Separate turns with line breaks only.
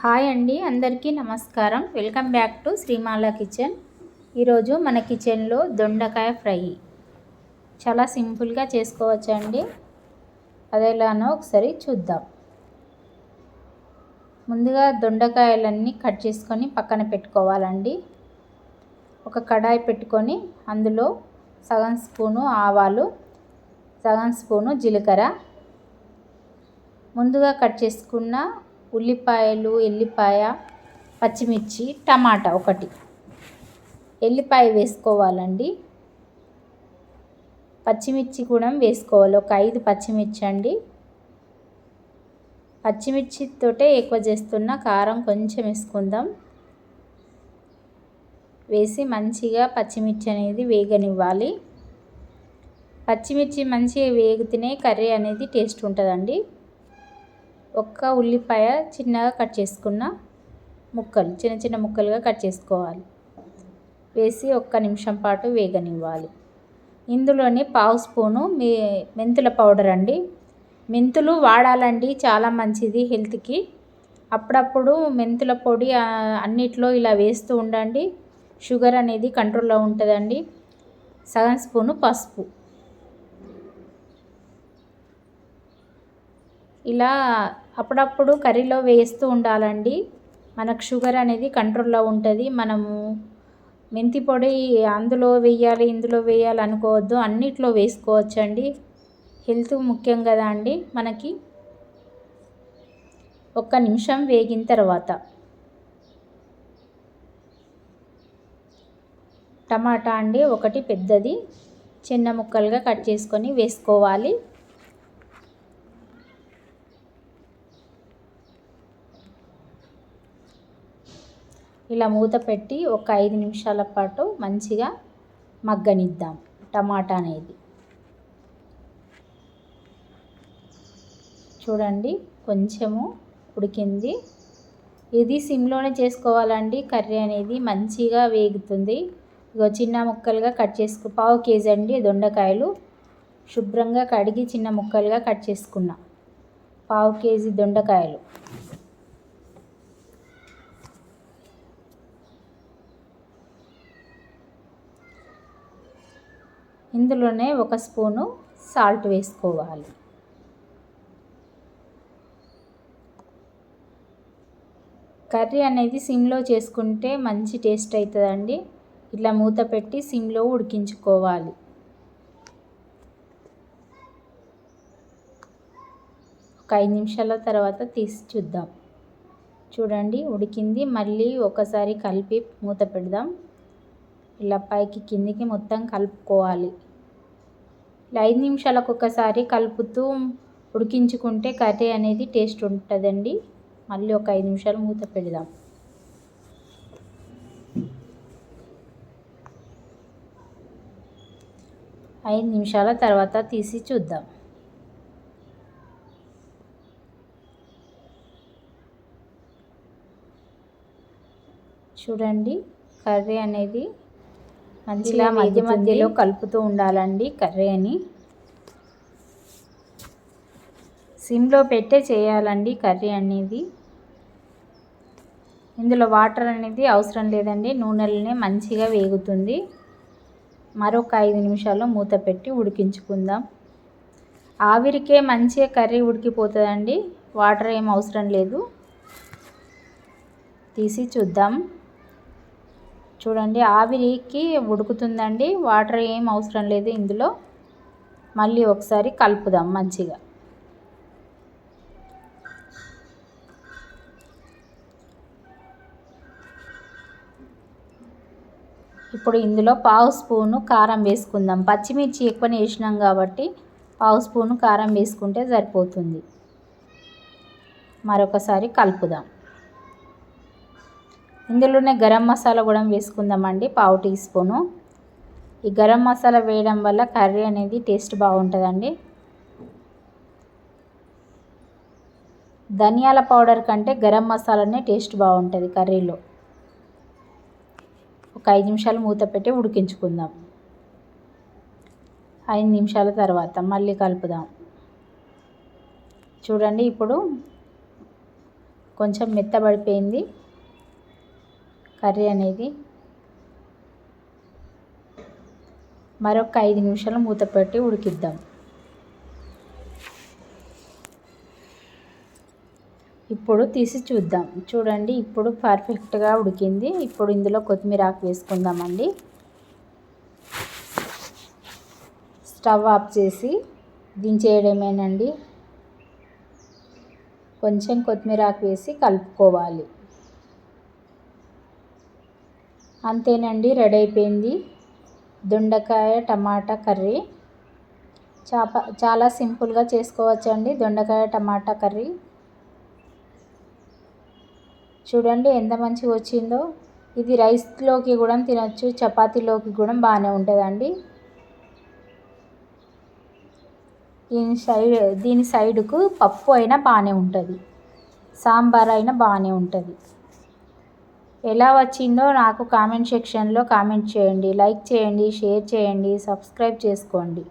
Hi అండి, అందరికీ నమస్కారం. Welcome back to శ్రీమాల kitchen. ఈరోజు మన కిచెన్లో దొండకాయ ఫ్రై చాలా సింపుల్గా చేసుకోవచ్చండి. అదెలానో ఒకసారి చూద్దాం. ముందుగా దొండకాయలన్నీ కట్ చేసుకొని పక్కన పెట్టుకోవాలండి. ఒక కడాయి పెట్టుకొని అందులో సగం స్పూను ఆవాలు, సగం స్పూను జీలకర్ర, ముందుగా కట్ చేసుకున్న ఉల్లిపాయలు, ఎల్లిపాయ, పచ్చిమిర్చి, టమాటా ఒకటి, ఎల్లిపాయ వేసుకోవాలండి. పచ్చిమిర్చి కూడా వేసుకోవాలి, ఒక 5 పచ్చిమిర్చి అండి. పచ్చిమిర్చితోటే ఎక్కువ చేస్తున్న, కారం కొంచెం వేసుకుందాం. వేసి మంచిగా పచ్చిమిర్చి అనేది వేగనివ్వాలి. పచ్చిమిర్చి మంచిగా వేగితేనే కర్రీ అనేది టేస్ట్ ఉంటుందండి. ఒక్క ఉల్లిపాయ చిన్నగా కట్ చేసుకున్న ముక్కలు, చిన్న చిన్న ముక్కలుగా కట్ చేసుకోవాలి. వేసి ఒక్క నిమిషం పాటు వేగనివ్వాలి. ఇందులోనే పావు స్పూను మెంతుల పౌడర్ అండి. మెంతులు వాడాలండి, చాలా మంచిది హెల్త్కి. అప్పుడప్పుడు మెంతుల పొడి అన్నిట్లో ఇలా వేస్తూ ఉండండి, షుగర్ అనేది కంట్రోల్లో ఉంటుందండి. సగం స్పూను పసుపు. ఇలా అప్పుడప్పుడు కర్రీలో వేస్తూ ఉండాలండి, మనకు షుగర్ అనేది కంట్రోల్లో ఉంటుంది. మనము మెంతి పొడి అందులో వేయాలి, ఇందులో వేయాలి అనుకోవద్దు, అన్నిట్లో వేసుకోవచ్చండి. హెల్త్ ముఖ్యం కదా అండి మనకి. ఒక్క నిమిషం వేగిన తర్వాత టమాటా అండి ఒకటి పెద్దది చిన్న ముక్కలుగా కట్ చేసుకొని వేసుకోవాలి. ఇలా మూత పెట్టి ఒక 5 నిమిషాల పాటు మంచిగా మగ్గనిద్దాం టమాటా అనేది. చూడండి కొంచెము ఉడికింది. ఇది సిమ్లోనే చేసుకోవాలండి, కర్రీ అనేది మంచిగా వేగుతుంది. ఇగో చిన్న ముక్కలుగా కట్ చేసుకో, పావు కేజీ అండి దొండకాయలు శుభ్రంగా కడిగి చిన్న ముక్కలుగా కట్ చేసుకున్నా. పావు కేజీ దొండకాయలు. ఇందులోనే ఒక స్పూను సాల్ట్ వేసుకోవాలి. కర్రీ అనేది సిమ్లో చేసుకుంటే మంచి టేస్ట్ అవుతుందండి. ఇట్లా మూత పెట్టి సిమ్లో ఉడికించుకోవాలి. ఒక 5 నిమిషాల తర్వాత తీసి చూద్దాం. చూడండి ఉడికింది. మళ్ళీ ఒకసారి కలిపి మూత పెడదాం. ఇలా పైకి కిందికి మొత్తం కలుపుకోవాలి. ఇలా 5 నిమిషాలకు ఒకసారి కలుపుతూ ఉడికించుకుంటే కర్రీ అనేది టేస్ట్ ఉంటుందండి. మళ్ళీ ఒక 5 నిమిషాలు మూత పెడదాం. ఐదు నిమిషాల తర్వాత తీసి చూద్దాం. చూడండి కర్రీ అనేది మంచిగా మధ్య మధ్యలో కలుపుతూ ఉండాలండి. కర్రీ అని సిమ్లో పెట్టే చేయాలండి కర్రీ అనేది. ఇందులో వాటర్ అనేది అవసరం లేదండి, నూనెలనే మంచిగా వేగుతుంది. మరొక 5 నిమిషాలు మూత పెట్టి ఉడికించుకుందాం. ఆవిరికే మంచిగా కర్రీ ఉడికిపోతుందండి, వాటర్ ఏం అవసరం లేదు. తీసి చూద్దాం. చూడండి ఆవిరికి ఉడుకుతుందండి, వాటర్ ఏం అవసరం లేదు ఇందులో. మళ్ళీ ఒకసారి కలుపుదాం మంచిగా. ఇప్పుడు ఇందులో పావు స్పూను కారం వేసుకుందాం. పచ్చిమిర్చి ఎక్కువనే వేసినాం కాబట్టి పావు స్పూను కారం వేసుకుంటే సరిపోతుంది. మరొకసారి కలుపుదాం. ఇందులోనే గరం మసాలా కూడా వేసుకుందామండి, పావు టీ స్పూను. ఈ గరం మసాలా వేయడం వల్ల కర్రీ అనేది టేస్ట్ బాగుంటుందండి. ధనియాల పౌడర్ కంటే గరం మసాలానే టేస్ట్ బాగుంటుంది కర్రీలో. ఒక 5 నిమిషాలు మూత పెట్టి ఉడికించుకుందాం. 5 నిమిషాల తర్వాత మళ్ళీ కలుపుదాం. చూడండి ఇప్పుడు కొంచెం మెత్తబడిపోయింది కర్రీ అనేది. మరొక 5 నిమిషాలు మూత పెట్టి ఉడికిద్దాం. ఇప్పుడు తీసి చూద్దాం. చూడండి, ఇప్పుడు పర్ఫెక్ట్గా ఉడికింది. ఇప్పుడు ఇందులో కొత్తిమీర ఆకు వేసుకుందామండి. స్టవ్ ఆఫ్ చేసి దించేయడమేనండి. కొంచెం కొత్తిమీర ఆకు వేసి కలుపుకోవాలి. అంతేనండి, రెడీ అయిపోయింది దొండకాయ టమాటా కర్రీ. చాలా సింపుల్గా చేసుకోవచ్చండి దొండకాయ టమాటా కర్రీ. చూడండి ఎంత మంచిగా వచ్చిందో. ఇది రైస్లోకి కూడా తినచ్చు, చపాతీలోకి కూడా బాగానే ఉంటుందండి. దీని సైడ్కు పప్పు అయినా బాగానే ఉంటుంది, సాంబార్ అయినా బాగానే ఉంటుంది. ఎలా వచ్చిందో నాకు కామెంట్ సెక్షన్లో కామెంట్ చేయండి. లైక్ చేయండి, షేర్ చేయండి, సబ్స్క్రైబ్ చేసుకోండి.